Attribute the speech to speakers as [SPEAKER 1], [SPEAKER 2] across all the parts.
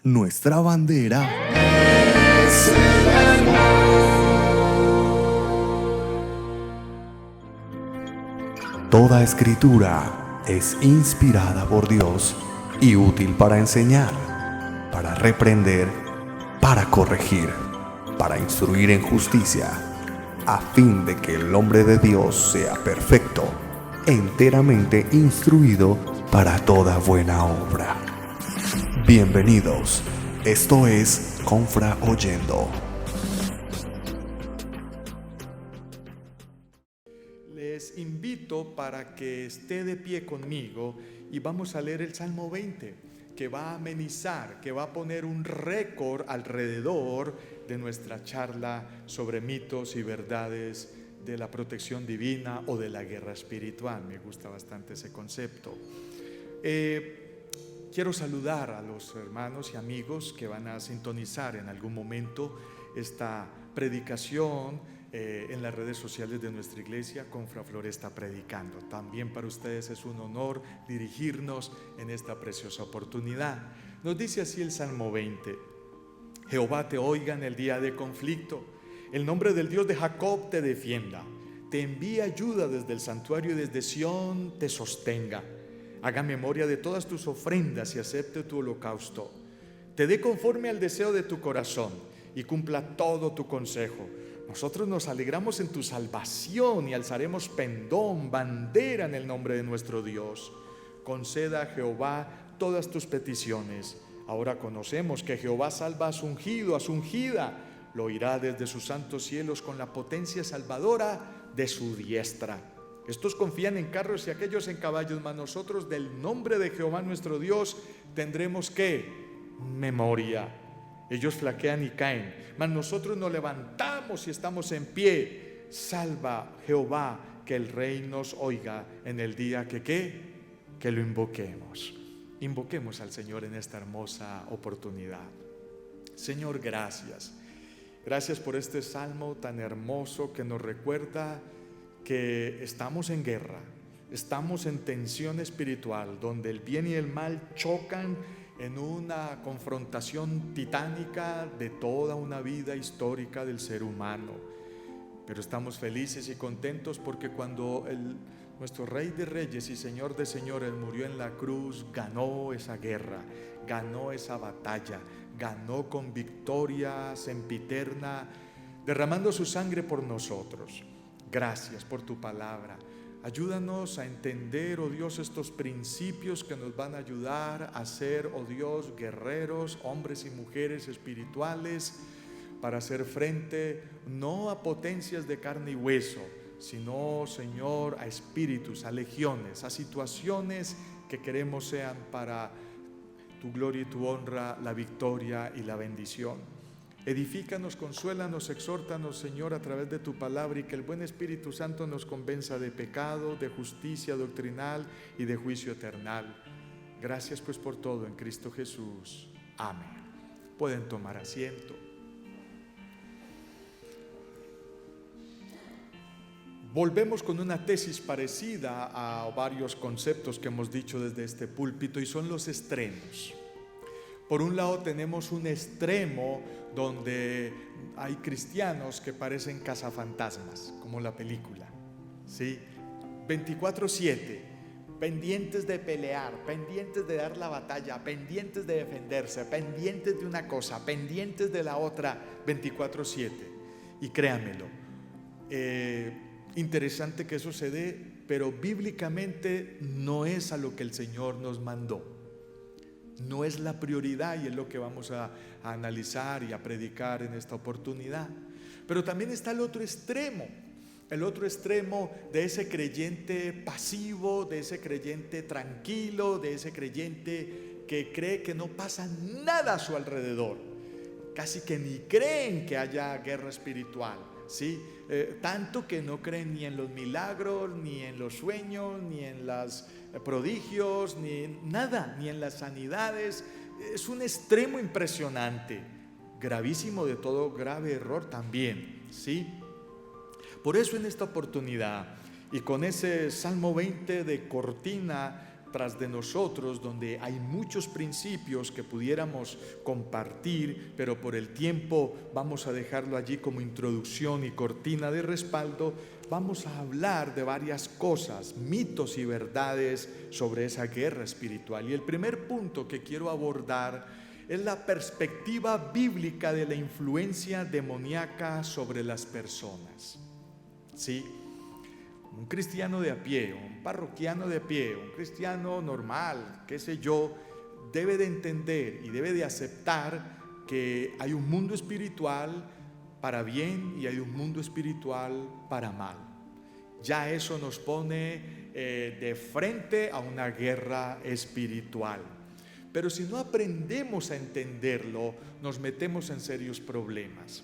[SPEAKER 1] Nuestra bandera es el amor. Toda escritura es inspirada por Dios y útil para enseñar, para reprender, para corregir, para instruir en justicia, a fin de que el hombre de Dios sea perfecto, enteramente instruido para toda buena obra. Bienvenidos, esto es Confra Oyendo.
[SPEAKER 2] Les invito para que esté de pie conmigo y vamos a leer el Salmo 20, que va a amenizar, que va a poner un récord alrededor de nuestra charla sobre mitos y verdades de la protección divina o de la guerra espiritual. Me gusta bastante ese concepto. Quiero saludar a los hermanos y amigos que van a sintonizar en algún momento esta predicación en las redes sociales de nuestra iglesia. Confraflor está predicando. También para ustedes es un honor dirigirnos en esta preciosa oportunidad. Nos dice así el Salmo 20: Jehová te oiga en el día de conflicto, el nombre del Dios de Jacob te defienda, te envíe ayuda desde el santuario y desde Sión te sostenga. Haga memoria de todas tus ofrendas y acepte tu holocausto. Te dé conforme al deseo de tu corazón y cumpla todo tu consejo. Nosotros nos alegramos en tu salvación y alzaremos pendón, bandera en el nombre de nuestro Dios. Conceda a Jehová todas tus peticiones. Ahora conocemos que Jehová salva a su ungido, a su ungida. Lo oirá desde sus santos cielos con la potencia salvadora de su diestra. Estos confían en carros y aquellos en caballos, mas nosotros del nombre de Jehová nuestro Dios tendremos ¿qué? Memoria. Ellos flaquean y caen, mas nosotros nos levantamos y estamos en pie. Salva Jehová, que el Rey nos oiga en el día que ¿qué? Que lo invoquemos. Invoquemos al Señor en esta hermosa oportunidad. Señor, gracias. Gracias por este salmo tan hermoso que nos recuerda que estamos en guerra, estamos en tensión espiritual, donde el bien y el mal chocan en una confrontación titánica de toda una vida histórica del ser humano. Pero estamos felices y contentos porque cuando nuestro Rey de Reyes y Señor de Señores murió en la cruz, ganó esa guerra, ganó esa batalla, ganó con victoria sempiterna, derramando su sangre por nosotros. Gracias por tu palabra. Ayúdanos a entender, oh Dios, estos principios que nos van a ayudar a ser, oh Dios, guerreros, hombres y mujeres espirituales, para hacer frente no a potencias de carne y hueso, sino, Señor, a espíritus, a legiones, a situaciones que queremos sean para tu gloria y tu honra, la victoria y la bendición. Edifícanos, consuélanos, exhórtanos, Señor, a través de tu palabra, y que el buen Espíritu Santo nos convenza de pecado, de justicia doctrinal y de juicio eternal. Gracias pues por todo en Cristo Jesús. Amén. Pueden tomar asiento. Volvemos con una tesis parecida a varios conceptos que hemos dicho desde este púlpito, y son los extremos. Por un lado tenemos un extremo donde hay cristianos que parecen cazafantasmas, como la película, ¿sí? 24/7, pendientes de pelear, pendientes de dar la batalla, pendientes de defenderse, pendientes de una cosa, pendientes de la otra, 24/7. Y créanmelo, interesante que eso se dé, pero bíblicamente no es a lo que el Señor nos mandó. No es la prioridad, y es lo que vamos a analizar y a predicar en esta oportunidad. Pero también está el otro extremo de ese creyente pasivo, de ese creyente tranquilo, de ese creyente que cree que no pasa nada a su alrededor, casi que ni creen que haya guerra espiritual, ¿sí? Tanto que no creen ni en los milagros, ni en los sueños, ni en los prodigios, ni en nada, ni en las sanidades. Es un extremo impresionante, gravísimo, de todo grave error también, ¿sí? Por eso en esta oportunidad, y con ese Salmo 20 de cortina tras de nosotros, donde hay muchos principios que pudiéramos compartir, pero por el tiempo vamos a dejarlo allí como introducción y cortina de respaldo. Vamos a hablar de varias cosas, mitos y verdades sobre esa guerra espiritual. Y el primer punto que quiero abordar es la perspectiva bíblica de la influencia demoníaca sobre las personas. ¿Sí? Un cristiano de a pie, un parroquiano de a pie, un cristiano normal, qué sé yo, debe de entender y debe de aceptar que hay un mundo espiritual para bien y hay un mundo espiritual para mal. Ya eso nos pone de frente a una guerra espiritual. Pero si no aprendemos a entenderlo, nos metemos en serios problemas.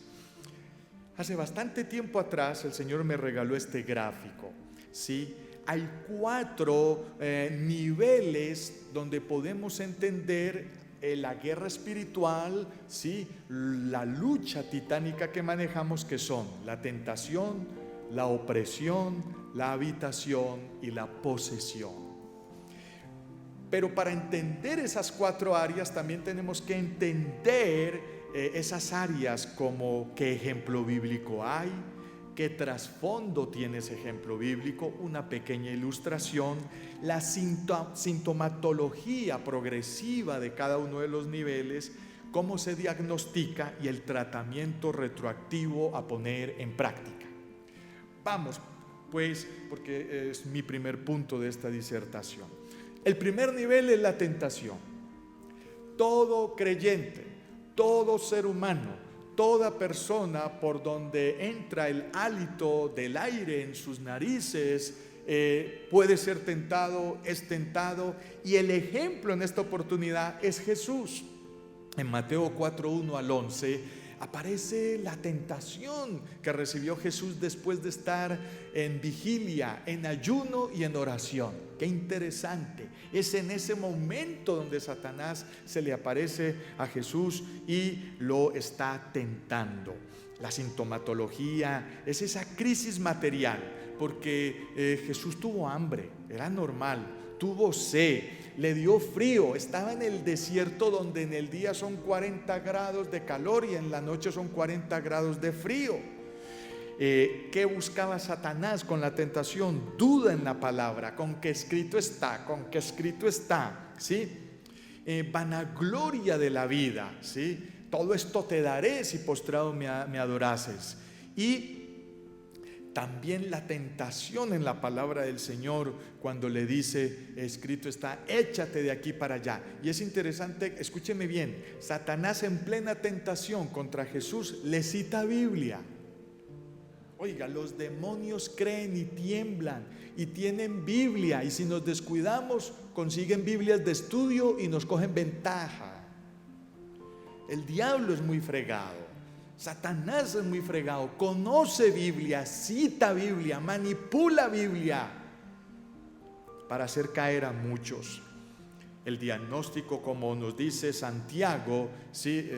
[SPEAKER 2] Hace bastante tiempo atrás el Señor me regaló este gráfico, ¿sí? Hay 4 niveles donde podemos entender la guerra espiritual, ¿sí? La lucha titánica que manejamos, que son la tentación, la opresión, la habitación y la posesión. Pero para entender esas 4 áreas también tenemos que entender esas áreas, como qué ejemplo bíblico hay, qué trasfondo tiene ese ejemplo bíblico, una pequeña ilustración, la sintomatología progresiva de cada uno de los niveles, cómo se diagnostica y el tratamiento retroactivo a poner en práctica. Vamos, pues, porque es mi primer punto de esta disertación. El primer nivel es la tentación. Todo creyente, todo ser humano, toda persona por donde entra el hálito del aire en sus narices puede ser tentado, es tentado, y el ejemplo en esta oportunidad es Jesús. En Mateo 4:1 al 11 aparece la tentación que recibió Jesús después de estar en vigilia, en ayuno y en oración. Qué interesante. Es en ese momento donde Satanás se le aparece a Jesús y lo está tentando. La sintomatología es esa crisis material, porque Jesús tuvo hambre, era normal, tuvo sed, le dio frío, estaba en el desierto donde en el día son 40 grados de calor y en la noche son 40 grados de frío. ¿Qué buscaba Satanás con la tentación? Duda en la palabra, con que escrito está, con que escrito está, ¿sí? Vanagloria de la vida, ¿sí? Todo esto te daré si postrado me adorases. Y también la tentación en la palabra del Señor, cuando le dice, escrito está, échate de aquí para allá. Y es interesante, escúcheme bien, Satanás en plena tentación contra Jesús le cita Biblia. Oiga, los demonios creen y tiemblan y tienen Biblia, y si nos descuidamos consiguen Biblias de estudio y nos cogen ventaja. El diablo es muy fregado, Satanás es muy fregado, conoce Biblia, cita Biblia, manipula Biblia para hacer caer a muchos. El diagnóstico, como nos dice Santiago, ¿sí?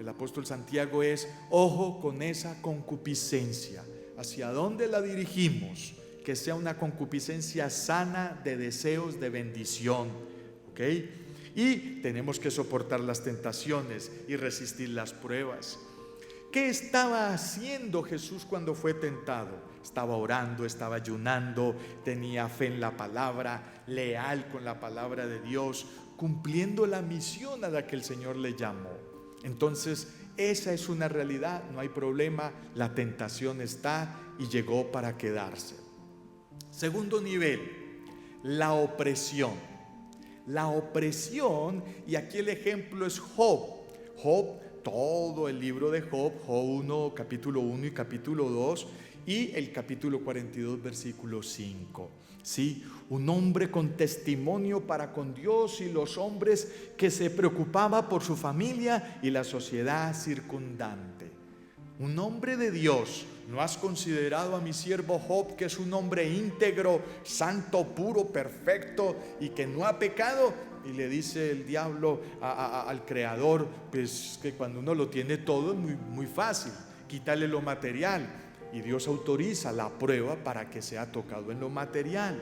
[SPEAKER 2] El apóstol Santiago es: ojo con esa concupiscencia. ¿Hacia dónde la dirigimos? Que sea una concupiscencia sana de deseos de bendición, ¿ok? Y tenemos que soportar las tentaciones y resistir las pruebas. ¿Qué estaba haciendo Jesús cuando fue tentado? Estaba orando, estaba ayunando, tenía fe en la palabra, leal con la palabra de Dios, cumpliendo la misión a la que el Señor le llamó. Entonces, esa es una realidad, no hay problema, la tentación está y llegó para quedarse. Segundo nivel, la opresión. La opresión, y aquí el ejemplo es Job. Job, todo el libro de Job, Job 1, capítulo 1 y capítulo 2, y el capítulo 42, versículo 5. ¿Sí? Un hombre con testimonio para con Dios y los hombres, que se preocupaba por su familia y la sociedad circundante. Un hombre de Dios. ¿No has considerado a mi siervo Job, que es un hombre íntegro, santo, puro, perfecto y que no ha pecado? Y le dice el diablo al creador, pues que cuando uno lo tiene todo es muy fácil, quítale lo material. Y Dios autoriza la prueba para que sea tocado en lo material.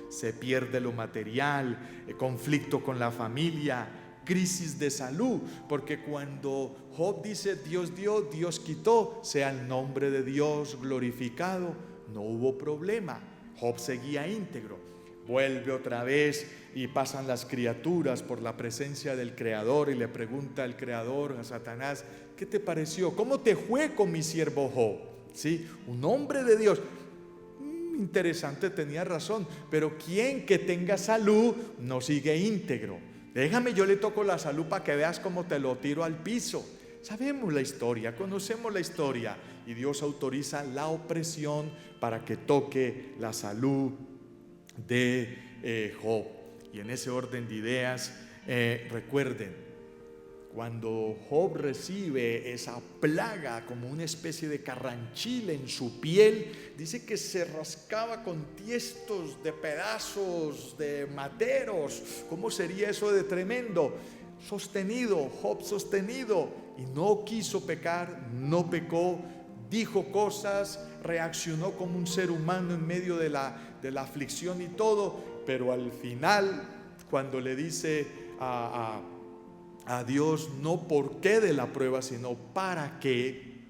[SPEAKER 2] se pierde lo material, conflicto con la familia, crisis de salud, porque cuando Job dice Dios dio, Dios quitó, sea el nombre de Dios glorificado, no hubo problema. Job seguía íntegro. Vuelve otra vez y pasan las criaturas por la presencia del Creador y le pregunta al Creador a Satanás: ¿qué te pareció? ¿Cómo te fue con mi siervo Job? ¿Sí? Un hombre de Dios. Interesante, tenía razón, pero quien que tenga salud no sigue íntegro. Déjame, yo le toco la salud para que veas cómo te lo tiro al piso. Sabemos la historia, conocemos la historia, y Dios autoriza la opresión para que toque la salud de Job. Y en ese orden de ideas, recuerden, cuando Job recibe esa plaga como una especie de carranchil en su piel, dice que se rascaba con tiestos de pedazos de maderos. ¿Cómo sería eso de tremendo? Sostenido, Job sostenido, y no quiso pecar, no pecó, dijo cosas, reaccionó como un ser humano en medio de la aflicción y todo, pero al final, cuando le dice a Dios, no por qué de la prueba, sino para qué,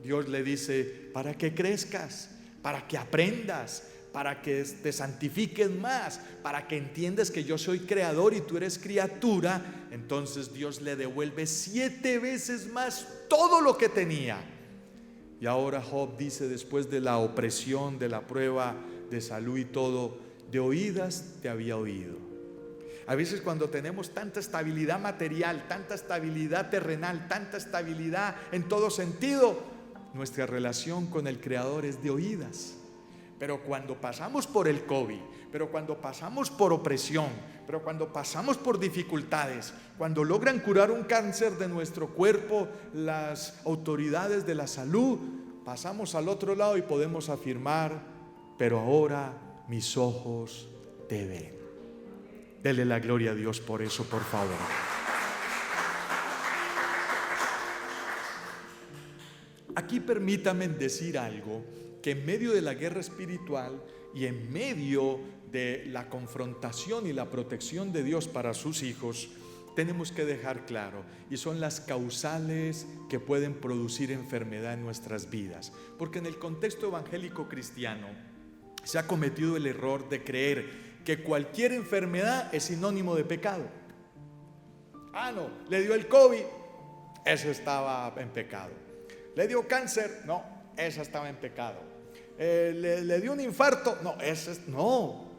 [SPEAKER 2] Dios le dice: para que crezcas, para que aprendas, para que te santifiques más, para que entiendas que yo soy creador y tú eres criatura. Entonces Dios le devuelve 7 veces más todo lo que tenía. Y ahora Job dice, después de la opresión, de la prueba de salud y todo: de oídas te había oído. A veces cuando tenemos tanta estabilidad material, tanta estabilidad terrenal, tanta estabilidad en todo sentido, nuestra relación con el Creador es de oídas. Pero cuando pasamos por el COVID, pero cuando pasamos por opresión, pero cuando pasamos por dificultades, cuando logran curar un cáncer de nuestro cuerpo las autoridades de la salud, pasamos al otro lado y podemos afirmar: pero ahora mis ojos te ven. Dele la gloria a Dios por eso, por favor. Aquí permítame decir algo, que en medio de la guerra espiritual y en medio de la confrontación y la protección de Dios para sus hijos, tenemos que dejar claro, y son las causales que pueden producir enfermedad en nuestras vidas. Porque en el contexto evangélico cristiano se ha cometido el error de creer que cualquier enfermedad es sinónimo de pecado. No, le dio el COVID, eso estaba en pecado. Le dio cáncer, no, esa estaba en pecado. Le dio un infarto, no.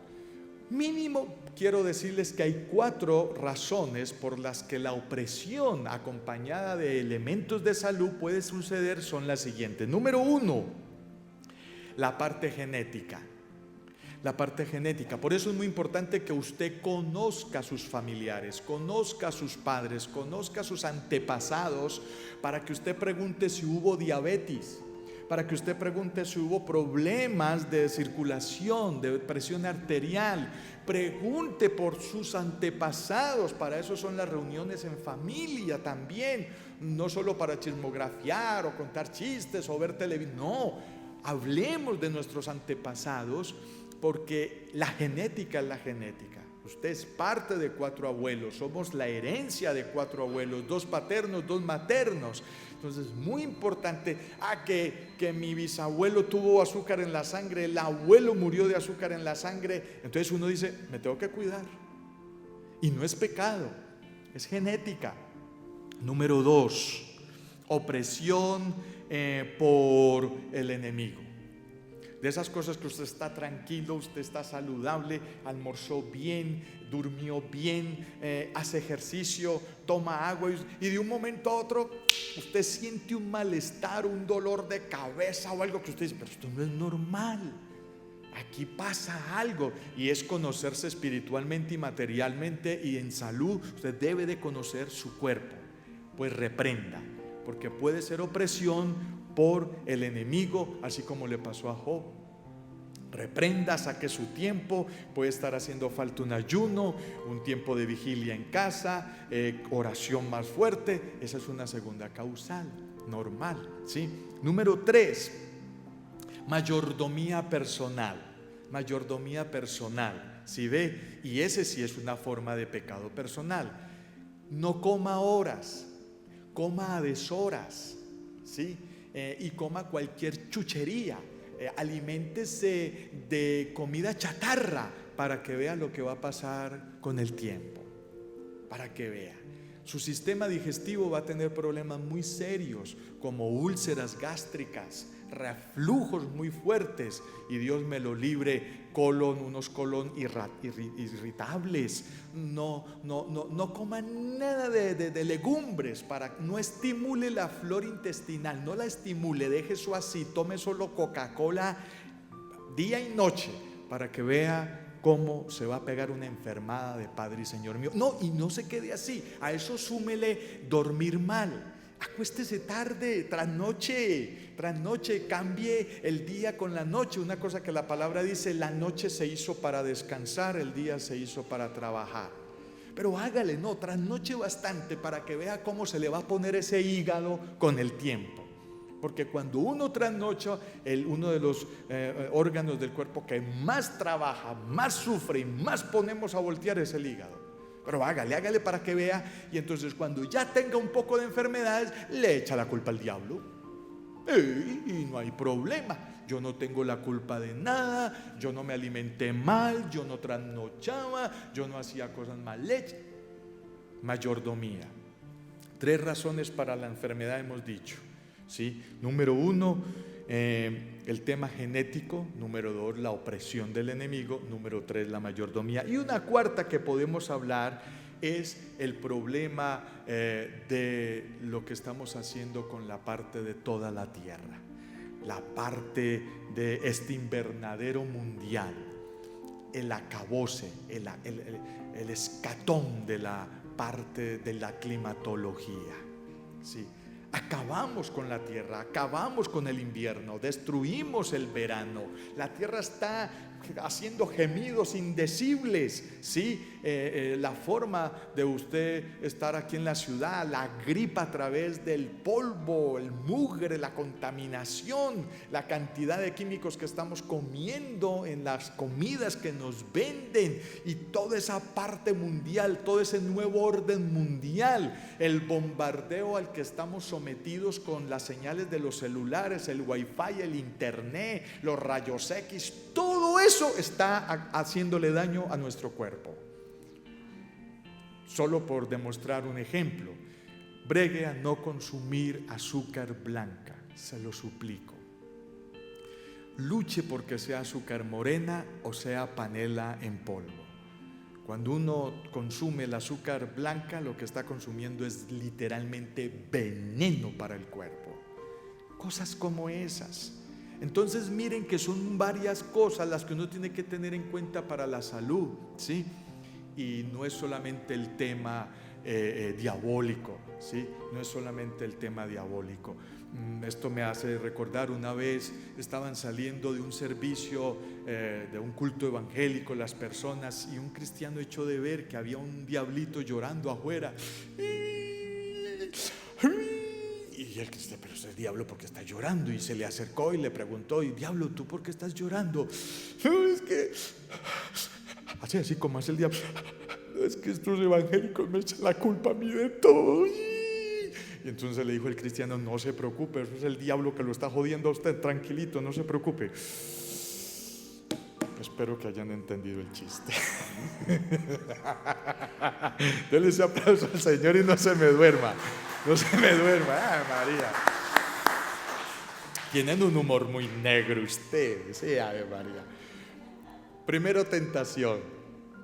[SPEAKER 2] Mínimo, quiero decirles que hay 4 razones por las que la opresión acompañada de elementos de salud puede suceder. Son las siguientes. Número 1, la parte genética. La parte genética. Por eso es muy importante que usted conozca a sus familiares, conozca a sus padres, conozca a sus antepasados, para que usted pregunte si hubo diabetes, para que usted pregunte si hubo problemas de circulación, de presión arterial. Pregunte por sus antepasados. Para eso son las reuniones en familia también, no solo para chismografiar o contar chistes o ver televisión. No, hablemos de nuestros antepasados, porque la genética es la genética. Usted es parte de 4 abuelos, somos la herencia de 4 abuelos, 2 paternos, 2 maternos. Entonces es muy importante que mi bisabuelo tuvo azúcar en la sangre, el abuelo murió de azúcar en la sangre. Entonces uno dice, me tengo que cuidar. Y no es pecado, es genética. Número 2, opresión por el enemigo. De esas cosas que usted está tranquilo, usted está saludable, almorzó bien, durmió bien, hace ejercicio, toma agua, y de un momento a otro usted siente un malestar, un dolor de cabeza o algo que usted dice, pero esto no es normal. Aquí pasa algo, y es conocerse espiritualmente y materialmente, y en salud usted debe de conocer su cuerpo. Pues reprenda, porque puede ser opresión por el enemigo, así como le pasó a Job. Reprenda, saque su tiempo. Puede estar haciendo falta un ayuno, un tiempo de vigilia en casa, oración más fuerte. Esa es una segunda causal normal, ¿sí? Número 3, mayordomía personal. mayordomía personal, ¿sí ve? Y ese sí es una forma de pecado personal. No coma a horas, coma a deshoras, ¿sí? Y coma cualquier chuchería, aliméntese de comida chatarra para que vea lo que va a pasar con el tiempo, para que vea. Su sistema digestivo va a tener problemas muy serios como úlceras gástricas, reflujos muy fuertes y Dios me lo libre, unos colon irritables. No coman nada de legumbres, para no estimule la flora intestinal, no la estimule, deje eso así, tome solo Coca-Cola día y noche para que vea cómo se va a pegar una enfermada de Padre y Señor mío. No, y no se quede así, a eso súmele dormir mal. Acuéstese tarde, trasnoche, cambie el día con la noche. Una cosa que la palabra dice: la noche se hizo para descansar, el día se hizo para trabajar. Pero hágale, trasnoche bastante para que vea cómo se le va a poner ese hígado con el tiempo. Porque cuando uno trasnocha, uno de los órganos del cuerpo que más trabaja, más sufre y más ponemos a voltear es el hígado. Pero hágale para que vea. Y entonces cuando ya tenga un poco de enfermedades, le echa la culpa al diablo. Y no hay problema. Yo no tengo la culpa de nada. Yo no me alimenté mal. Yo no trasnochaba. Yo no hacía cosas mal hechas. Mayordomía. 3 razones para la enfermedad hemos dicho, ¿sí? Número 1, el tema genético. Número 2, la opresión del enemigo. Número 3, la mayordomía. Y una cuarta que podemos hablar es el problema de lo que estamos haciendo con la parte de toda la tierra, la parte de este invernadero mundial, el acabose, el escatón de la parte de la climatología, ¿sí? Acabamos con la tierra, acabamos con el invierno, destruimos el verano. La tierra está haciendo gemidos indecibles, ¿sí? La forma de usted estar aquí en la ciudad, la gripa a través del polvo, el mugre, la contaminación, la cantidad de químicos que estamos comiendo en las comidas que nos venden, y toda esa parte mundial, todo ese nuevo orden mundial, el bombardeo al que estamos sometidos con las señales de los celulares, el wifi, el internet, los rayos X, todo eso está haciéndole daño a nuestro cuerpo. Solo por demostrar un ejemplo, bregue a no consumir azúcar blanca, se lo suplico. Luche porque sea azúcar morena o sea panela en polvo. Cuando uno consume el azúcar blanca, lo que está consumiendo es literalmente veneno para el cuerpo. Cosas como esas. Entonces miren que son varias cosas las que uno tiene que tener en cuenta para la salud, ¿sí? Y no es solamente el tema diabólico, ¿sí? No es solamente el tema diabólico. Esto me hace recordar, una vez estaban saliendo de un servicio, de un culto evangélico las personas, y un cristiano echó de ver que había un diablito llorando afuera. Y él dice: pero ese diablo, ¿por qué está llorando? Y se le acercó y le preguntó: y diablo, ¿tú por qué estás llorando? No, es que así como hace el diablo. No, es que estos evangélicos me echan la culpa a mí de todo. Y entonces le dijo el cristiano: no se preocupe, eso es el diablo que lo está jodiendo a usted, tranquilito, no se preocupe. Espero que hayan entendido el chiste. Denle ese aplauso al Señor y no se me duerma. No se me duerma. ¡Ay, María! Tienen un humor muy negro ustedes. Sí, ¡ay, María! Primero, tentación.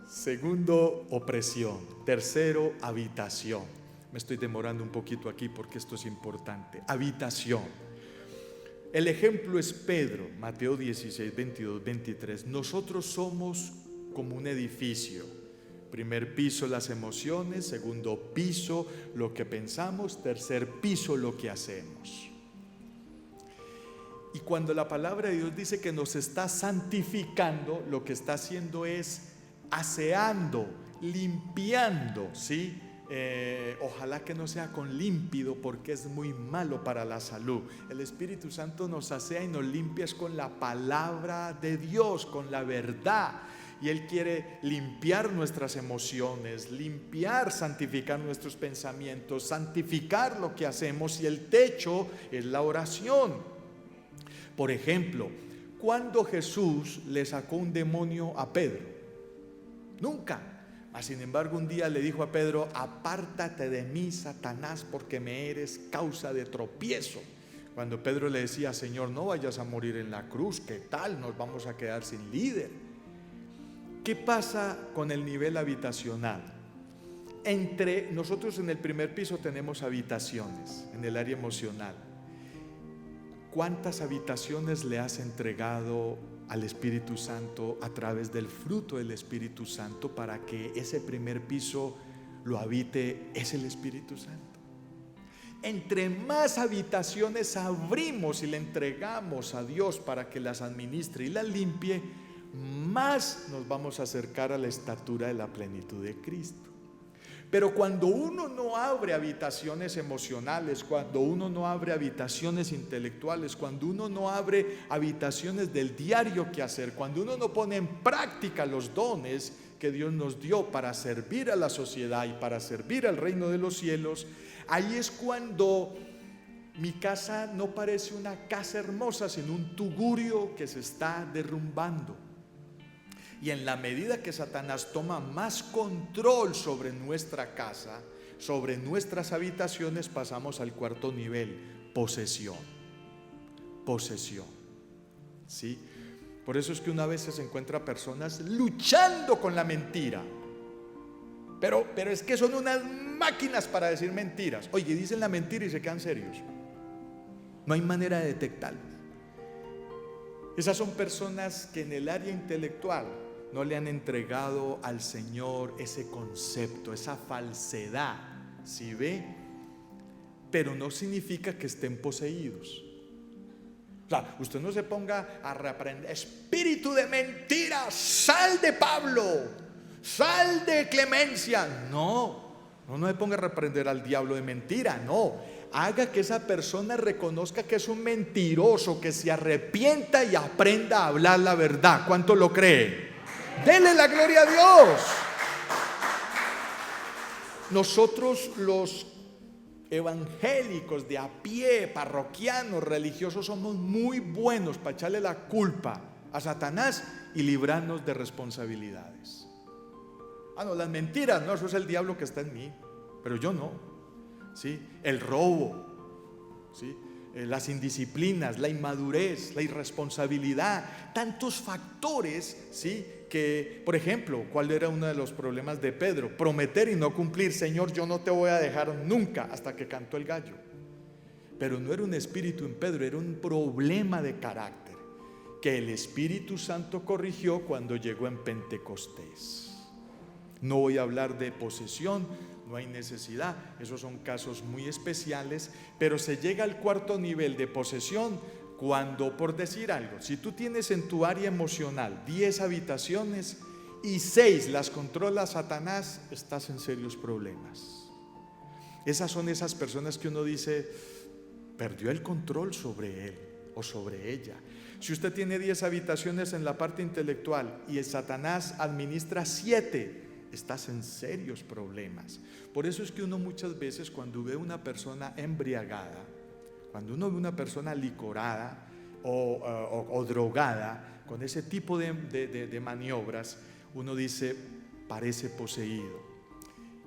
[SPEAKER 2] Segundo, opresión. Tercero, habitación. Me estoy demorando un poquito aquí porque esto es importante. Habitación. El ejemplo es Pedro, Mateo 16, 22, 23. Nosotros somos como un edificio. Primer piso, las emociones. Segundo piso, lo que pensamos. Tercer piso, lo que hacemos. Y cuando la palabra de Dios dice que nos está santificando, lo que está haciendo es aseando, limpiando, ¿sí? Ojalá que no sea con límpido, porque es muy malo para la salud. El Espíritu Santo nos asea y nos limpia es con la palabra de Dios, con la verdad. Y Él quiere limpiar nuestras emociones, santificar nuestros pensamientos, santificar lo que hacemos, y el techo es la oración. Por ejemplo, ¿cuándo Jesús le sacó un demonio a Pedro? Nunca. Sin embargo, un día le dijo a Pedro: apártate de mí, Satanás, porque me eres causa de tropiezo. Cuando Pedro le decía: Señor, no vayas a morir en la cruz, ¿qué tal? Nos vamos a quedar sin líder. ¿Qué pasa con el nivel habitacional? Nosotros en el primer piso tenemos habitaciones en el área emocional. ¿Cuántas habitaciones le has entregado al Espíritu Santo a través del fruto del Espíritu Santo para que ese primer piso lo habite? Es el Espíritu Santo. Entre más habitaciones abrimos y le entregamos a Dios para que las administre y las limpie, más nos vamos a acercar a la estatura de la plenitud de Cristo. Pero cuando uno no abre habitaciones emocionales, cuando uno no abre habitaciones intelectuales, cuando uno no abre habitaciones del diario que hacer, cuando uno no pone en práctica los dones que Dios nos dio para servir a la sociedad y para servir al reino de los cielos, ahí es cuando mi casa no parece una casa hermosa, sino un tugurio que se está derrumbando. Y en la medida que Satanás toma más control sobre nuestra casa, sobre nuestras habitaciones, pasamos al cuarto nivel: posesión. Posesión. ¿Sí? Por eso es que una vez se encuentra personas luchando con la mentira. Pero es que son unas máquinas para decir mentiras. Oye, dicen la mentira y se quedan serios. No hay manera de detectarlo. Esas son personas que en el área intelectual no le han entregado al Señor ese concepto, esa falsedad, ¿sí ve? Pero no significa que estén poseídos. O sea, usted no se ponga a reprender: espíritu de mentira, sal de Pablo, sal de Clemencia. No se ponga a reprender al diablo de mentira, no. Haga que esa persona reconozca que es un mentiroso, que se arrepienta y aprenda a hablar la verdad. ¿Cuánto lo cree? Denle la gloria a Dios. Nosotros los evangélicos de a pie, parroquianos, religiosos, somos muy buenos para echarle la culpa a Satanás y librarnos de responsabilidades. No, las mentiras, no, eso es el diablo que está en mí, pero yo no. ¿Sí? El robo, ¿sí? Las indisciplinas, la inmadurez, la irresponsabilidad, tantos factores, ¿sí? Que, por ejemplo, ¿cuál era uno de los problemas de Pedro? Prometer y no cumplir. Señor, yo no te voy a dejar nunca, hasta que cantó el gallo. Pero no era un espíritu en Pedro, era un problema de carácter que el Espíritu Santo corrigió cuando llegó en Pentecostés. No voy a hablar de posesión, no hay necesidad, esos son casos muy especiales, pero se llega al cuarto nivel de posesión cuando, por decir algo, si tú tienes en tu área emocional 10 habitaciones y 6 las controla Satanás, estás en serios problemas. Esas son esas personas que uno dice, perdió el control sobre él o sobre ella. Si usted tiene 10 habitaciones en la parte intelectual y el Satanás administra 7, estás en serios problemas. Por eso es que uno muchas veces, cuando ve una persona embriagada, cuando uno ve una persona licorada o drogada, con ese tipo de maniobras, uno dice, parece poseído.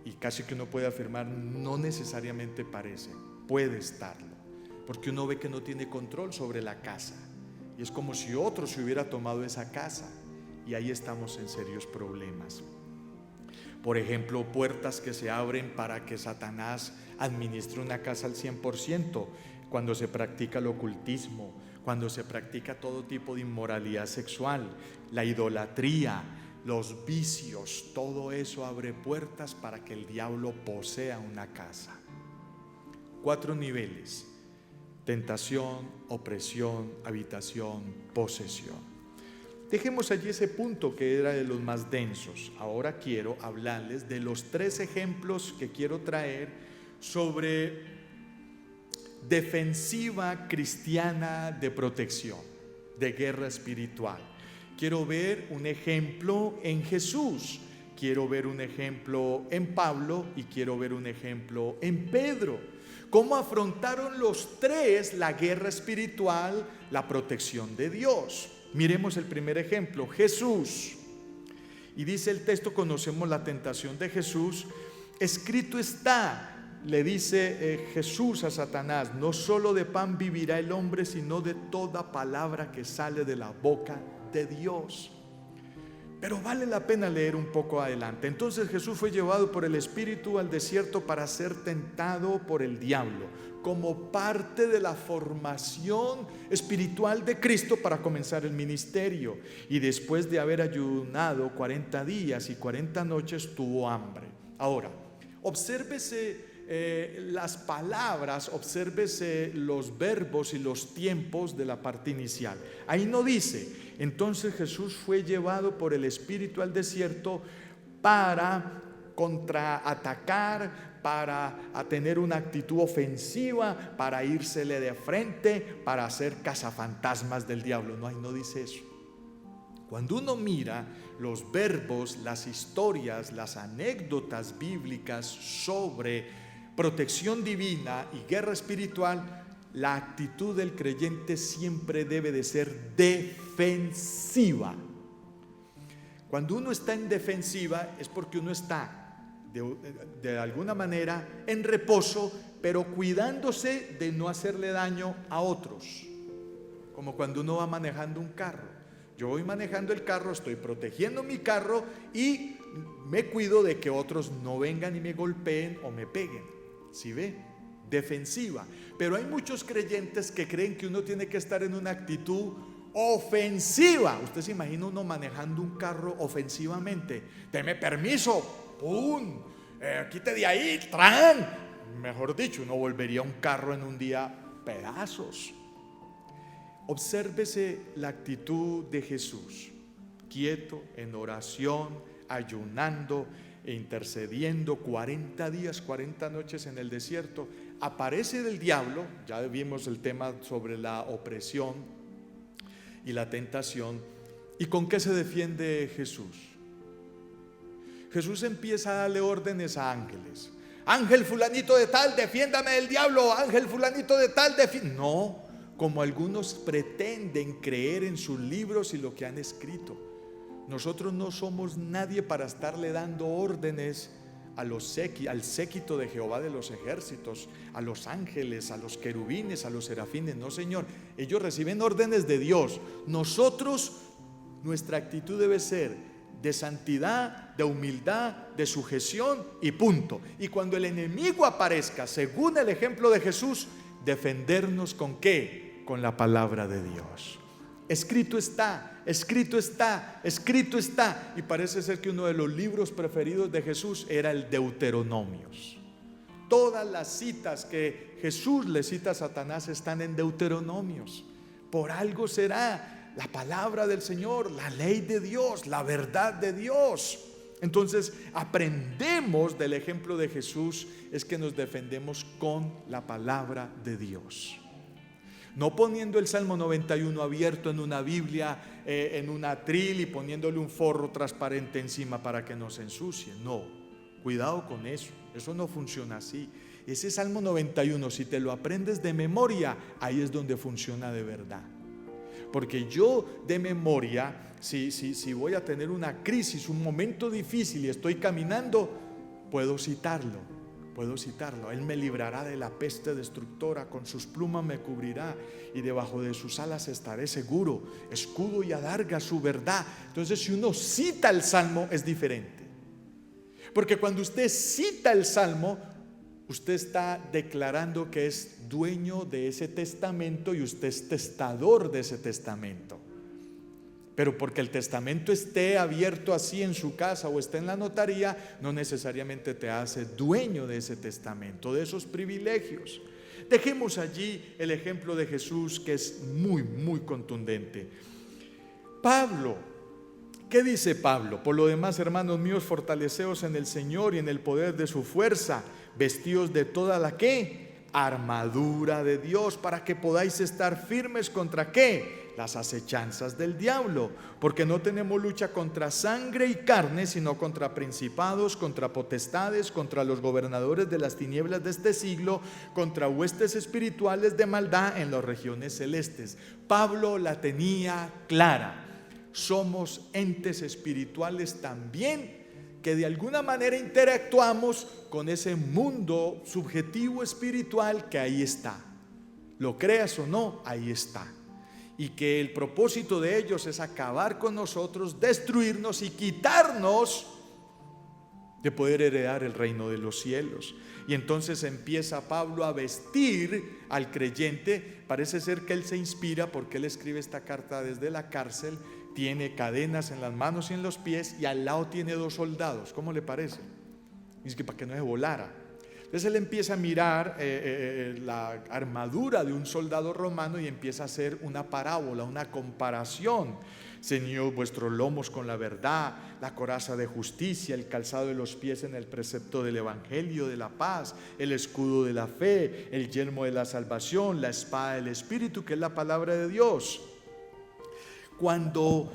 [SPEAKER 2] Y casi que uno puede afirmar, no necesariamente parece, puede estarlo, porque uno ve que no tiene control sobre la casa, y es como si otro se hubiera tomado esa casa, y ahí estamos en serios problemas. Por ejemplo, puertas que se abren para que Satanás administre una casa al 100%, cuando se practica el ocultismo, cuando se practica todo tipo de inmoralidad sexual, la idolatría, los vicios, todo eso abre puertas para que el diablo posea una casa. 4 niveles: tentación, opresión, habitación, posesión. Dejemos allí ese punto que era de los más densos. Ahora quiero hablarles de los 3 ejemplos que quiero traer sobre defensiva cristiana de protección, de guerra espiritual. Quiero ver un ejemplo en Jesús, quiero ver un ejemplo en Pablo y quiero ver un ejemplo en Pedro. ¿Cómo afrontaron los 3 la guerra espiritual, la protección de Dios? Miremos el primer ejemplo, Jesús. Y dice el texto, conocemos la tentación de Jesús. Escrito está, le dice Jesús a Satanás, no solo de pan vivirá el hombre, sino de toda palabra que sale de la boca de Dios. Pero vale la pena leer un poco adelante. Entonces Jesús fue llevado por el Espíritu al desierto para ser tentado por el diablo, como parte de la formación espiritual de Cristo para comenzar el ministerio. Y después de haber ayunado 40 días y 40 noches tuvo hambre. Ahora, obsérvese las palabras, obsérvese los verbos y los tiempos de la parte inicial. Ahí no dice, entonces Jesús fue llevado por el Espíritu al desierto para contraatacar, para tener una actitud ofensiva, para írsele de frente, para hacer cazafantasmas del diablo. No, ahí no dice eso. Cuando uno mira los verbos, las historias, las anécdotas bíblicas sobre protección divina y guerra espiritual, la actitud del creyente siempre debe de ser defensiva. Cuando uno está en defensiva es porque uno está de alguna manera en reposo, pero cuidándose de no hacerle daño a otros. Como cuando uno va manejando un carro. Yo voy manejando el carro, estoy protegiendo mi carro y me cuido de que otros no vengan y me golpeen o me peguen. ¿Sí ve? Defensiva. Pero hay muchos creyentes que creen que uno tiene que estar en una actitud ofensiva. Usted se imagina uno manejando un carro ofensivamente. Deme permiso, ¡pum! Quite de ahí, ¡tran! Mejor dicho, uno volvería un carro en un día pedazos. Obsérvese la actitud de Jesús, quieto, en oración, ayunando e intercediendo 40 días, 40 noches en el desierto. Aparece el diablo, ya vimos el tema sobre la opresión y la tentación. ¿Y con qué se defiende Jesús? Jesús empieza a darle órdenes a ángeles. Ángel fulanito de tal, defiéndame del diablo. Ángel fulanito de tal, no, como algunos pretenden creer en sus libros y lo que han escrito. Nosotros no somos nadie para estarle dando órdenes al séquito de Jehová de los ejércitos, a los ángeles, a los querubines, a los serafines. No, Señor, ellos reciben órdenes de Dios. Nosotros, nuestra actitud debe ser de santidad, de humildad, de sujeción y punto. Y cuando el enemigo aparezca, según el ejemplo de Jesús, defendernos ¿con qué? Con la palabra de Dios. Escrito está, escrito está, escrito está. Y parece ser que uno de los libros preferidos de Jesús era el Deuteronomios. Todas las citas que Jesús le cita a Satanás están en Deuteronomios. Por algo será la palabra del Señor, la ley de Dios, la verdad de Dios. Entonces aprendemos del ejemplo de Jesús, es que nos defendemos con la palabra de Dios. No poniendo el Salmo 91 abierto en una Biblia, en un atril y poniéndole un forro transparente encima para que no se ensucie. No, cuidado con eso, eso no funciona así. Ese Salmo 91, si te lo aprendes de memoria, ahí es donde funciona de verdad. Porque yo de memoria, si voy a tener una crisis, un momento difícil y estoy caminando, puedo citarlo. Él me librará de la peste destructora, con sus plumas me cubrirá y debajo de sus alas estaré seguro. Escudo y adarga su verdad. Entonces, si uno cita el Salmo, es diferente. Porque cuando usted cita el Salmo, usted está declarando que es dueño de ese testamento y usted es testador de ese testamento. Pero porque el testamento esté abierto así en su casa o esté en la notaría, no necesariamente te hace dueño de ese testamento, de esos privilegios. Dejemos allí el ejemplo de Jesús, que es muy, muy contundente. Pablo, ¿qué dice Pablo? Por lo demás, hermanos míos, fortaleceos en el Señor y en el poder de su fuerza, vestidos de toda la ¿qué? Armadura de Dios, para que podáis estar firmes contra ¿qué? Las acechanzas del diablo, porque no tenemos lucha contra sangre y carne, sino contra principados, contra potestades, contra los gobernadores de las tinieblas de este siglo, contra huestes espirituales de maldad en las regiones celestes. Pablo la tenía clara. Somos entes espirituales también, que de alguna manera interactuamos con ese mundo subjetivo espiritual que ahí está. Lo creas o no, ahí está. Y que el propósito de ellos es acabar con nosotros, destruirnos y quitarnos de poder heredar el reino de los cielos. Y entonces empieza Pablo a vestir al creyente. Parece ser que él se inspira, porque él escribe esta carta desde la cárcel. Tiene cadenas en las manos y en los pies, y al lado tiene 2 soldados. ¿Cómo le parece? Dice que para que no se volara. Entonces él empieza a mirar la armadura de un soldado romano y empieza a hacer una parábola, una comparación. Ceñid vuestros lomos con la verdad, la coraza de justicia, el calzado de los pies en el precepto del evangelio de la paz, el escudo de la fe, el yelmo de la salvación, la espada del Espíritu, que es la palabra de Dios. Cuando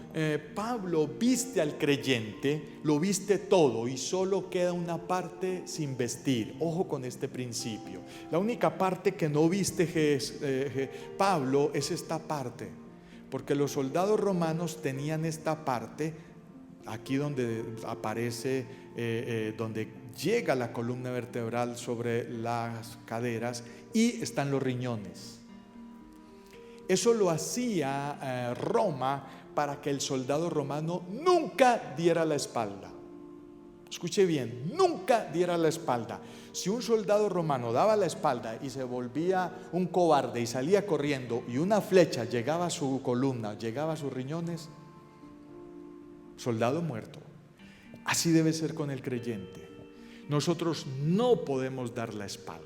[SPEAKER 2] Pablo viste al creyente, lo viste todo y solo queda una parte sin vestir. Ojo con este principio. La única parte que no viste Pablo es esta parte, porque los soldados romanos tenían esta parte, aquí donde aparece, donde llega la columna vertebral sobre las caderas, y están los riñones. Eso lo hacía Roma para que el soldado romano nunca diera la espalda. Escuche bien, nunca diera la espalda. Si un soldado romano daba la espalda y se volvía un cobarde y salía corriendo, y una flecha llegaba a su columna, llegaba a sus riñones, soldado muerto. Así debe ser con el creyente. Nosotros no podemos dar la espalda.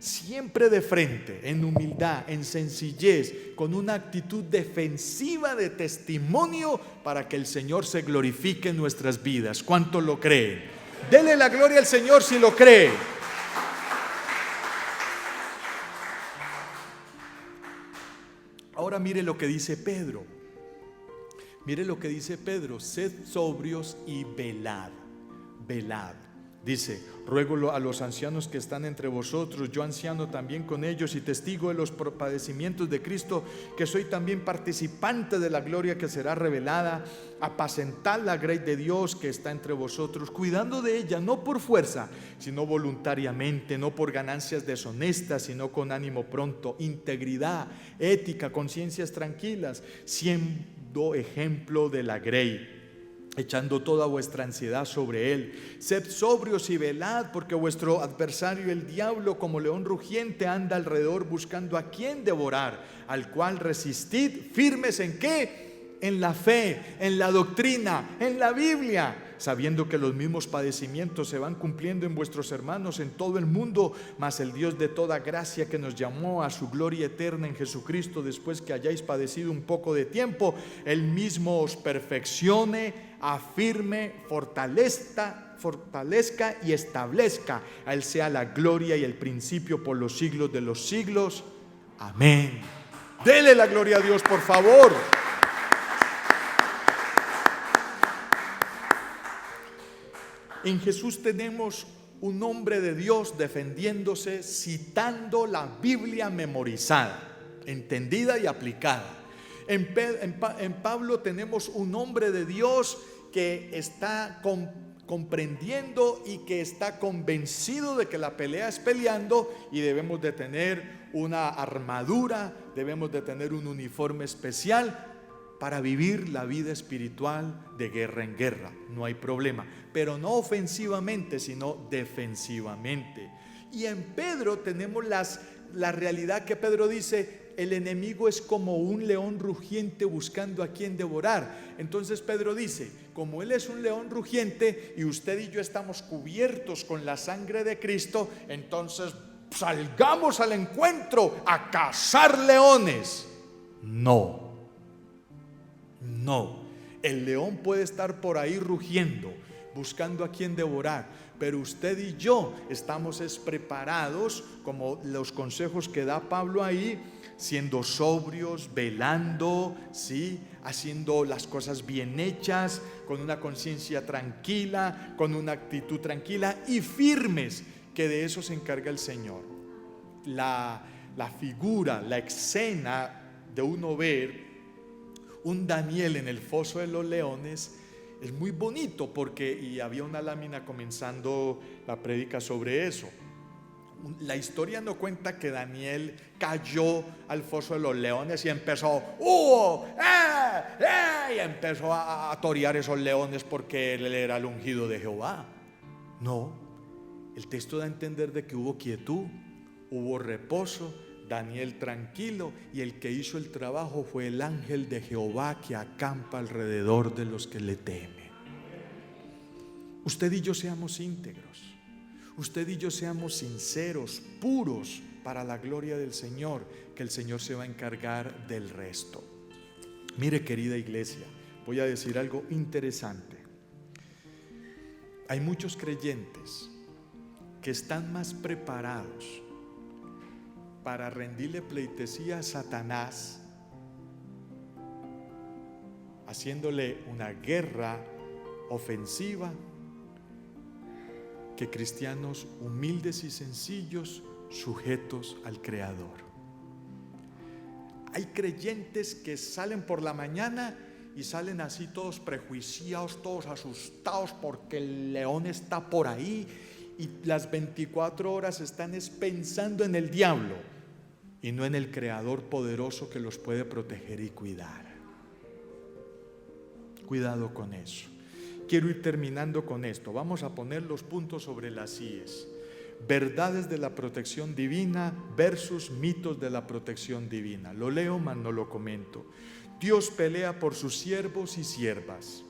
[SPEAKER 2] Siempre de frente, en humildad, en sencillez, con una actitud defensiva de testimonio, para que el Señor se glorifique en nuestras vidas. ¿Cuánto lo creen? Dele la gloria al Señor si lo cree. Ahora mire lo que dice Pedro. Mire lo que dice Pedro: sed sobrios y velad. Velad. Dice: ruego a los ancianos que están entre vosotros, yo anciano también con ellos y testigo de los padecimientos de Cristo, que soy también participante de la gloria que será revelada. Apacentad la grey de Dios que está entre vosotros, cuidando de ella, no por fuerza, sino voluntariamente, no por ganancias deshonestas, sino con ánimo pronto, integridad, ética, conciencias tranquilas, siendo ejemplo de la grey, echando toda vuestra ansiedad sobre él. Sed sobrios y velad, porque vuestro adversario el diablo, como león rugiente, anda alrededor buscando a quien devorar, al cual resistid firmes. ¿En qué? En la fe, en la doctrina, en la Biblia, sabiendo que los mismos padecimientos se van cumpliendo en vuestros hermanos en todo el mundo, mas el Dios de toda gracia, que nos llamó a su gloria eterna en Jesucristo, después que hayáis padecido un poco de tiempo, Él mismo os perfeccione, afirme, fortalezca y establezca. A Él sea la gloria y el principio por los siglos de los siglos. Amén. Dele la gloria a Dios, por favor. En Jesús tenemos un hombre de Dios defendiéndose, citando la Biblia memorizada, entendida y aplicada. En Pablo tenemos un hombre de Dios que está comprendiendo y que está convencido de que la pelea es peleando, y debemos de tener una armadura, debemos de tener un uniforme especial para vivir la vida espiritual de guerra en guerra. No hay problema, pero no ofensivamente, sino defensivamente. Y en Pedro tenemos la realidad que Pedro dice: el enemigo es como un león rugiente buscando a quien devorar. Entonces Pedro dice: como él es un león rugiente y usted y yo estamos cubiertos con la sangre de Cristo, entonces salgamos al encuentro a cazar leones. No, No, el león puede estar por ahí rugiendo, buscando a quien devorar, pero usted y yo estamos preparados, como los consejos que da Pablo ahí, siendo sobrios, velando, ¿sí? Haciendo las cosas bien hechas, con una conciencia tranquila, con una actitud tranquila y firmes, que de eso se encarga el Señor. La figura, la escena de uno ver un Daniel en el foso de los leones es muy bonito, porque, y había una lámina comenzando la prédica sobre eso. La historia no cuenta que Daniel cayó al foso de los leones y empezó y empezó a torear esos leones porque él era el ungido de Jehová. No, el texto da a entender de que hubo quietud, hubo reposo, Daniel tranquilo, y el que hizo el trabajo fue el ángel de Jehová que acampa alrededor de los que le temen. Usted y yo seamos íntegros, usted y yo seamos sinceros, puros, para la gloria del Señor, que el Señor se va a encargar del resto. Mire, querida iglesia, voy a decir algo interesante. Hay muchos creyentes que están más preparados para rendirle pleitesía a Satanás, haciéndole una guerra ofensiva, que cristianos humildes y sencillos, sujetos al Creador. Hay creyentes que salen por la mañana y salen así todos prejuiciados, todos asustados porque el león está por ahí, y las 24 horas están pensando en el diablo y no en el Creador poderoso que los puede proteger y cuidar. Cuidado con eso. Quiero ir terminando con esto. Vamos a poner los puntos sobre las íes. Verdades de la protección divina versus mitos de la protección divina. Lo leo, mas no lo comento. Dios pelea por sus siervos y siervas.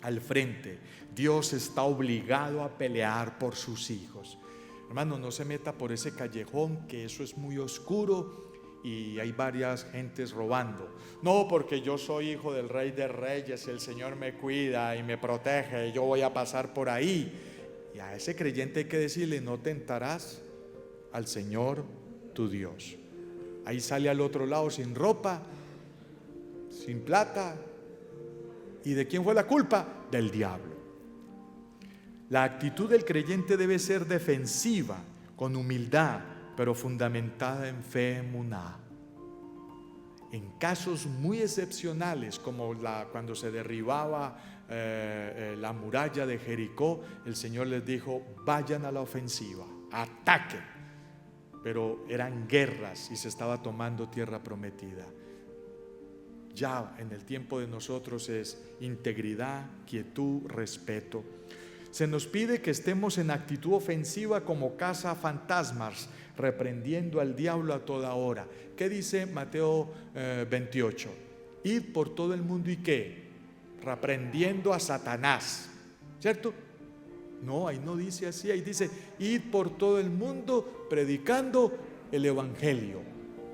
[SPEAKER 2] Al frente, Dios está obligado a pelear por sus hijos. Hermano, no se meta por ese callejón, que eso es muy oscuro y hay varias gentes robando. No, porque yo soy hijo del Rey de Reyes, el Señor me cuida y me protege, y yo voy a pasar por ahí. Y a ese creyente hay que decirle: no tentarás al Señor tu Dios. Ahí sale al otro lado sin ropa, sin plata. ¿Y de quién fue la culpa? Del diablo. La actitud del creyente debe ser defensiva, con humildad, pero fundamentada en fe, emuná. En casos muy excepcionales, como cuando se derribaba la muralla de Jericó, el Señor les dijo: vayan a la ofensiva, ataquen. Pero eran guerras y se estaba tomando tierra prometida. Ya en el tiempo de nosotros es integridad, quietud, respeto. Se nos pide que estemos en actitud ofensiva como cazafantasmas, reprendiendo al diablo a toda hora. ¿Qué dice Mateo 28? Id por todo el mundo, ¿y qué? Reprendiendo a Satanás, ¿cierto? No, ahí no dice así, ahí dice: id por todo el mundo predicando el evangelio.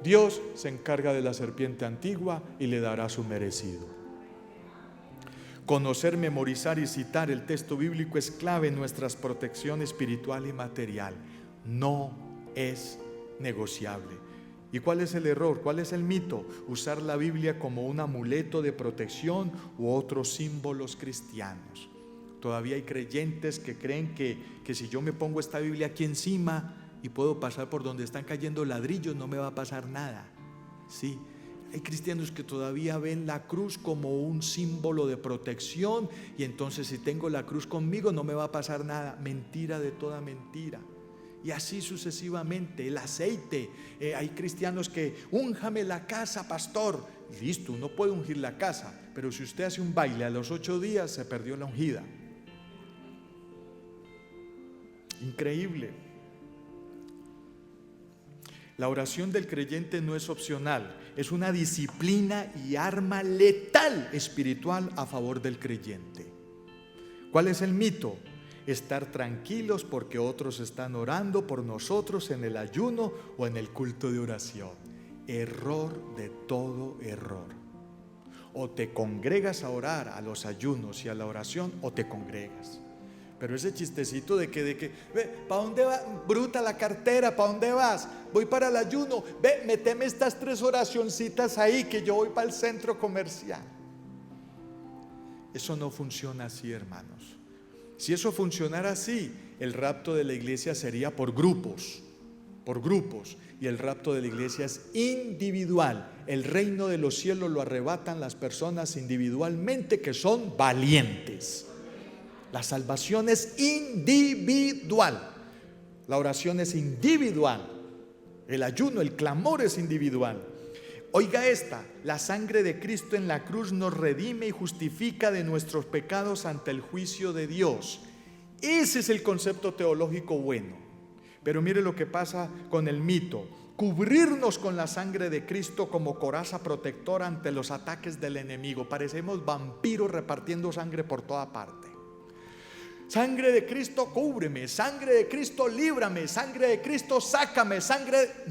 [SPEAKER 2] Dios se encarga de la serpiente antigua y le dará su merecido. Conocer, memorizar y citar el texto bíblico es clave en nuestra protección espiritual y material. No es negociable. ¿Y cuál es el error? ¿Cuál es el mito? Usar la Biblia como un amuleto de protección u otros símbolos cristianos. Todavía hay creyentes que creen que si yo me pongo esta Biblia aquí encima y puedo pasar por donde están cayendo ladrillos, no me va a pasar nada. Sí, hay cristianos que todavía ven la cruz como un símbolo de protección, y entonces si tengo la cruz conmigo no me va a pasar nada. Mentira de toda mentira. Y así sucesivamente. El aceite, hay cristianos que: únjame la casa, pastor. Listo, uno puede ungir la casa, pero si usted hace un baile a los 8 días, se perdió la ungida. Increíble. La oración del creyente no es opcional, es una disciplina y arma letal espiritual a favor del creyente. ¿Cuál es el mito? Estar tranquilos porque otros están orando por nosotros en el ayuno o en el culto de oración. Error de todo error. o te congregas a orar, a los ayunos y a la oración, o te congregas. Pero ese chistecito de que ve, ¿para dónde vas? Bruta la cartera, ¿para dónde vas? Voy para el ayuno, ve, meteme estas 3 oracioncitas ahí, que yo voy para el centro comercial. Eso no funciona así, hermanos. Si eso funcionara así, el rapto de la iglesia sería por grupos, y el rapto de la iglesia es individual. El reino de los cielos lo arrebatan las personas individualmente que son valientes. La salvación es individual, la oración es individual, el ayuno, el clamor es individual. Oiga esta: la sangre de Cristo en la cruz nos redime y justifica de nuestros pecados ante el juicio de Dios. Ese es el concepto teológico bueno. Pero mire lo que pasa con el mito: cubrirnos con la sangre de Cristo como coraza protectora ante los ataques del enemigo. Parecemos vampiros repartiendo sangre por toda parte. Sangre de Cristo, cúbreme. Sangre de Cristo, líbrame. Sangre de Cristo, sácame.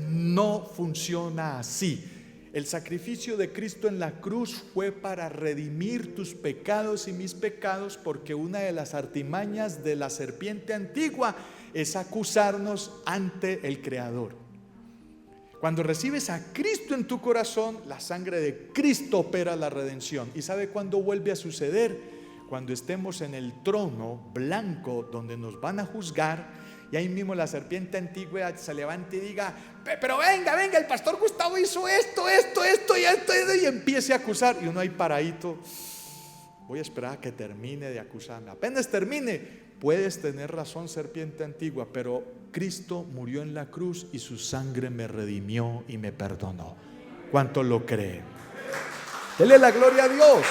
[SPEAKER 2] No funciona así. El sacrificio de Cristo en la cruz fue para redimir tus pecados y mis pecados, porque una de las artimañas de la serpiente antigua es acusarnos ante el Creador. Cuando recibes a Cristo en tu corazón, la sangre de Cristo opera la redención. ¿Y sabe cuándo vuelve a suceder? Cuando estemos en el trono blanco donde nos van a juzgar, y ahí mismo la serpiente antigua se levante y diga: pero venga, el pastor Gustavo hizo esto, y empiece a acusar. Y uno ahí paradito: voy a esperar a que termine de acusarme. Apenas termine: puedes tener razón, serpiente antigua, pero Cristo murió en la cruz y su sangre me redimió y me perdonó. ¿Cuánto lo creen? Dele la gloria a Dios.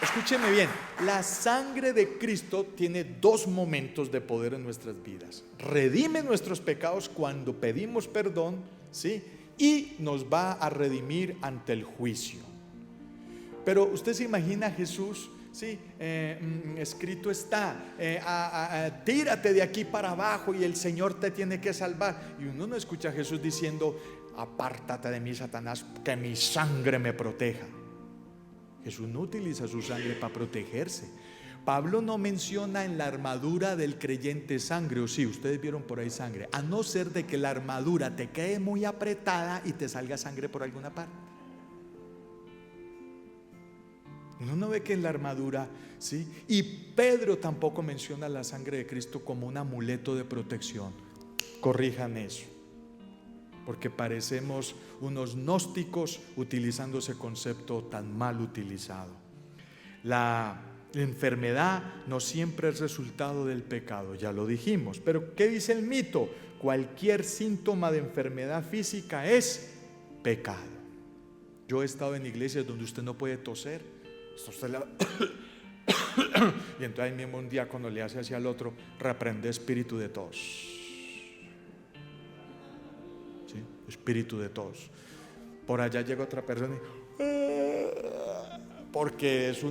[SPEAKER 2] Escúcheme bien, la sangre de Cristo tiene 2 momentos de poder en nuestras vidas. Redime nuestros pecados cuando pedimos perdón, ¿sí? Y nos va a redimir ante el juicio. Pero usted se imagina a Jesús, ¿sí? Escrito está, tírate de aquí para abajo y el Señor te tiene que salvar. Y uno no escucha a Jesús diciendo: apártate de mí, Satanás, que mi sangre me proteja. Jesús no utiliza su sangre para protegerse. Pablo no menciona en la armadura del creyente sangre, o sí, ustedes vieron por ahí sangre, a no ser de que la armadura te quede muy apretada y te salga sangre por alguna parte. Uno no ve que en la armadura, ¿sí? Y Pedro tampoco menciona la sangre de Cristo como un amuleto de protección. Corrijan eso, porque parecemos unos gnósticos utilizando ese concepto tan mal utilizado. La enfermedad no siempre es resultado del pecado, ya lo dijimos. Pero ¿qué dice el mito? Cualquier síntoma de enfermedad física es pecado. Yo he estado en iglesias donde usted no puede toser. Y entonces ahí mismo un diácono le hace hacia el otro: reprende espíritu de tos. Espíritu de tos. Por allá llega otra persona porque es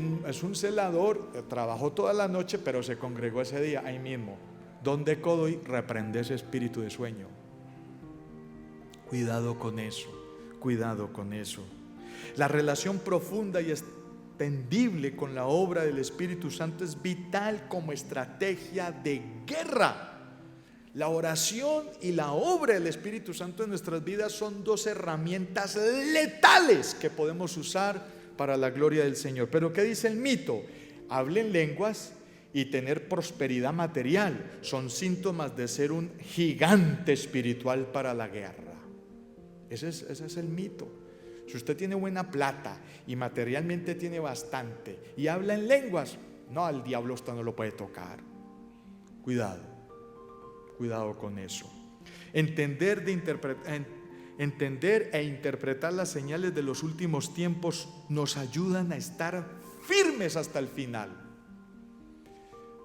[SPEAKER 2] un celador, trabajó toda la noche pero se congregó ese día. Ahí mismo, donde codo, y reprende ese espíritu de sueño. Cuidado con eso, cuidado con eso. La relación profunda y extendible con la obra del Espíritu Santo es vital como estrategia de guerra. La oración y la obra del Espíritu Santo en nuestras vidas son 2 herramientas letales que podemos usar para la gloria del Señor. Pero ¿qué dice el mito? Hablen lenguas y tener prosperidad material son síntomas de ser un gigante espiritual para la guerra. Ese es el mito. Si usted tiene buena plata y materialmente tiene bastante y habla en lenguas, no, al diablo usted no lo puede tocar. Cuidado con eso. Entender e interpretar las señales de los últimos tiempos nos ayudan a estar firmes hasta el final.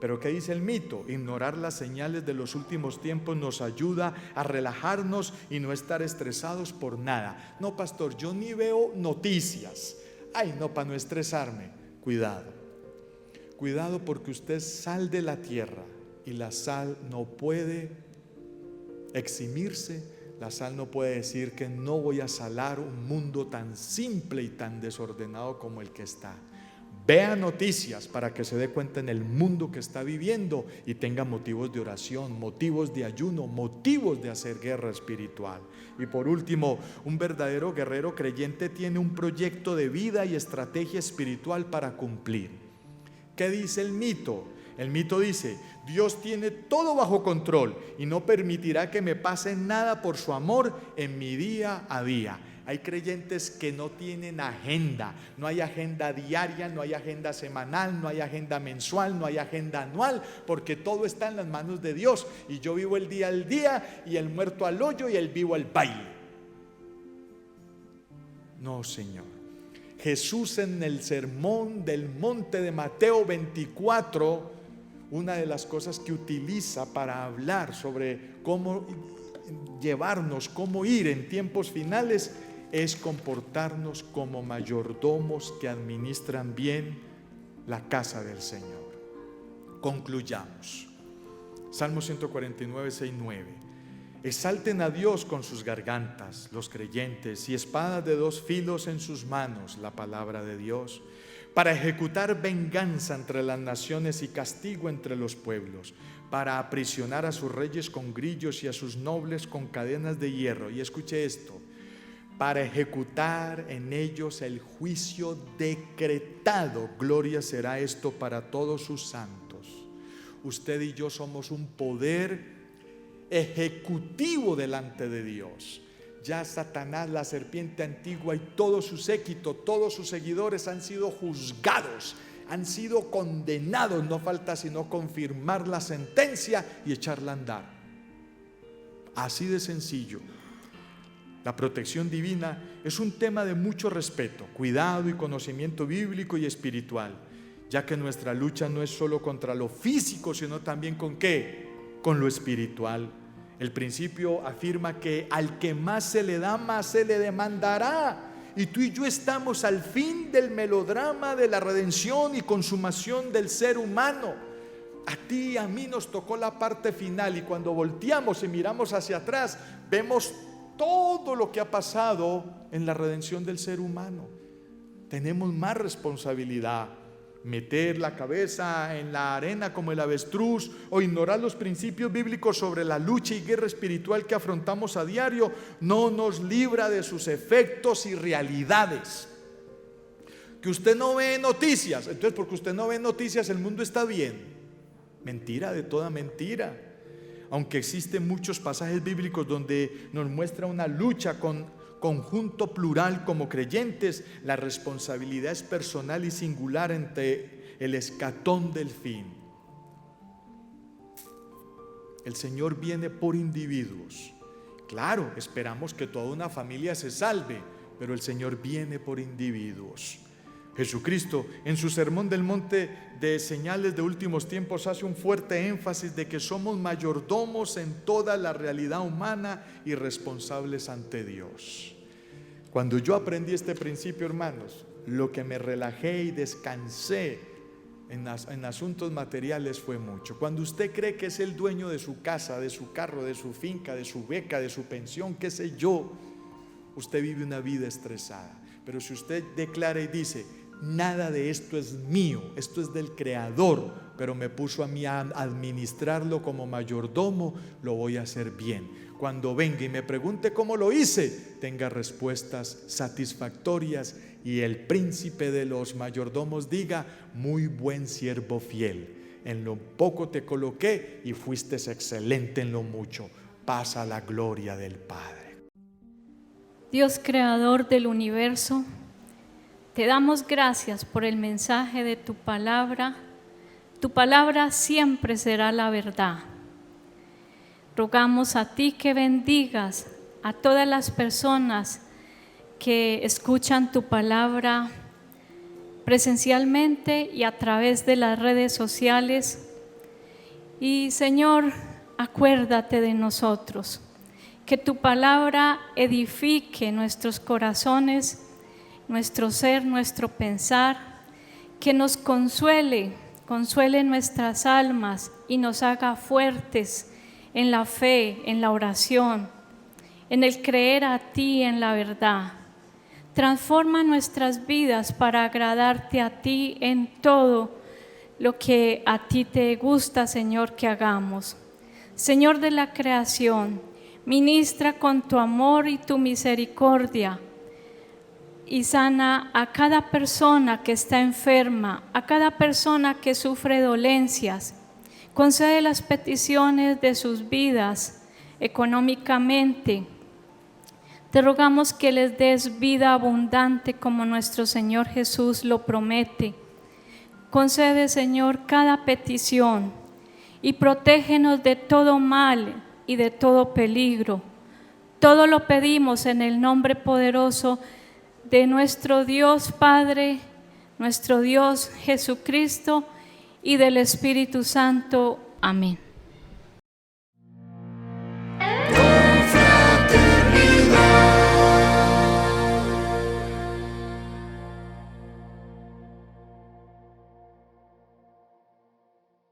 [SPEAKER 2] Pero ¿qué dice el mito? Ignorar las señales de los últimos tiempos nos ayuda a relajarnos y no estar estresados por nada. No, pastor, yo ni veo noticias. Ay, no, para no estresarme. Cuidado porque usted es sal de la tierra y la sal no puede eximirse La sal no puede decir que no voy a salar un mundo tan simple y tan desordenado como el que está. Vea noticias para que se dé cuenta en el mundo que está viviendo y tenga motivos de oración, motivos de ayuno, motivos de hacer guerra espiritual. Y por último, un verdadero guerrero creyente tiene un proyecto de vida y estrategia espiritual para cumplir. ¿Qué dice el mito? El mito dice: Dios tiene todo bajo control y no permitirá que me pase nada por su amor en mi día a día. Hay creyentes que no tienen agenda, no hay agenda diaria, no hay agenda semanal, no hay agenda mensual, no hay agenda anual, porque todo está en las manos de Dios. Y yo vivo el día al día, y el muerto al hoyo, y el vivo al baile. No, Señor. Jesús, en el sermón del monte de Mateo 24, una de las cosas que utiliza para hablar sobre cómo llevarnos, cómo ir en tiempos finales, es comportarnos como mayordomos que administran bien la casa del Señor. Concluyamos. Salmo 149, 6, 9. Exalten a Dios con sus gargantas, los creyentes, y espadas de dos filos en sus manos, la palabra de Dios, para ejecutar venganza entre las naciones y castigo entre los pueblos, para aprisionar a sus reyes con grillos y a sus nobles con cadenas de hierro. Y escuche esto: para ejecutar en ellos el juicio decretado. Gloria será esto para todos sus santos. Usted y yo somos un poder ejecutivo delante de Dios. Ya Satanás, la serpiente antigua, y todo su séquito, todos sus seguidores han sido juzgados, han sido condenados. No falta sino confirmar la sentencia y echarla a andar. Así de sencillo. La protección divina es un tema de mucho respeto, cuidado y conocimiento bíblico y espiritual, ya que nuestra lucha no es solo contra lo físico, sino también ¿con qué? Con lo espiritual. El principio afirma que al que más se le da, más se le demandará. Y tú y yo estamos al fin del melodrama de la redención y consumación del ser humano. A ti y a mí nos tocó la parte final, y cuando volteamos y miramos hacia atrás, vemos todo lo que ha pasado en la redención del ser humano. Tenemos más responsabilidad. Meter la cabeza en la arena como el avestruz o ignorar los principios bíblicos sobre la lucha y guerra espiritual que afrontamos a diario no nos libra de sus efectos y realidades. Que usted no ve noticias, entonces porque usted no ve noticias el mundo está bien. Mentira de toda mentira. Aunque existen muchos pasajes bíblicos donde nos muestra una lucha con conjunto plural como creyentes, la responsabilidad es personal y singular ante el escatón del fin. El Señor viene por individuos. Claro, esperamos que toda una familia se salve, pero el Señor viene por individuos. Jesucristo, en su sermón del monte de señales de últimos tiempos, hace un fuerte énfasis de que somos mayordomos en toda la realidad humana y responsables ante Dios. Cuando yo aprendí este principio, hermanos, lo que me relajé y descansé en asuntos materiales fue mucho. Cuando usted cree que es el dueño de su casa, de su carro, de su finca, de su beca, de su pensión, qué sé yo, usted vive una vida estresada. Pero si usted declara y dice: nada de esto es mío, esto es del Creador, pero me puso a mí a administrarlo como mayordomo, lo voy a hacer bien. Cuando venga y me pregunte cómo lo hice, tenga respuestas satisfactorias y el príncipe de los mayordomos diga: muy buen siervo fiel, en lo poco te coloqué y fuiste excelente en lo mucho, pasa la gloria del Padre.
[SPEAKER 3] Dios creador del universo, te damos gracias por el mensaje de tu palabra. Tu palabra siempre será la verdad. Rogamos a ti que bendigas a todas las personas que escuchan tu palabra presencialmente y a través de las redes sociales. Y Señor, acuérdate de nosotros, que tu palabra edifique nuestros corazones, nuestro ser, nuestro pensar, que nos consuele nuestras almas y nos haga fuertes en la fe, en la oración, en el creer a ti en la verdad. Transforma nuestras vidas para agradarte a ti en todo lo que a ti te gusta, Señor, que hagamos. Señor de la creación, ministra con tu amor y tu misericordia y sana a cada persona que está enferma, a cada persona que sufre dolencias. Concede las peticiones de sus vidas económicamente. Te rogamos que les des vida abundante como nuestro Señor Jesús lo promete. Concede, Señor, cada petición y protégenos de todo mal y de todo peligro. Todo lo pedimos en el nombre poderoso de nuestro Dios Padre, nuestro Dios Jesucristo y del Espíritu Santo. Amén.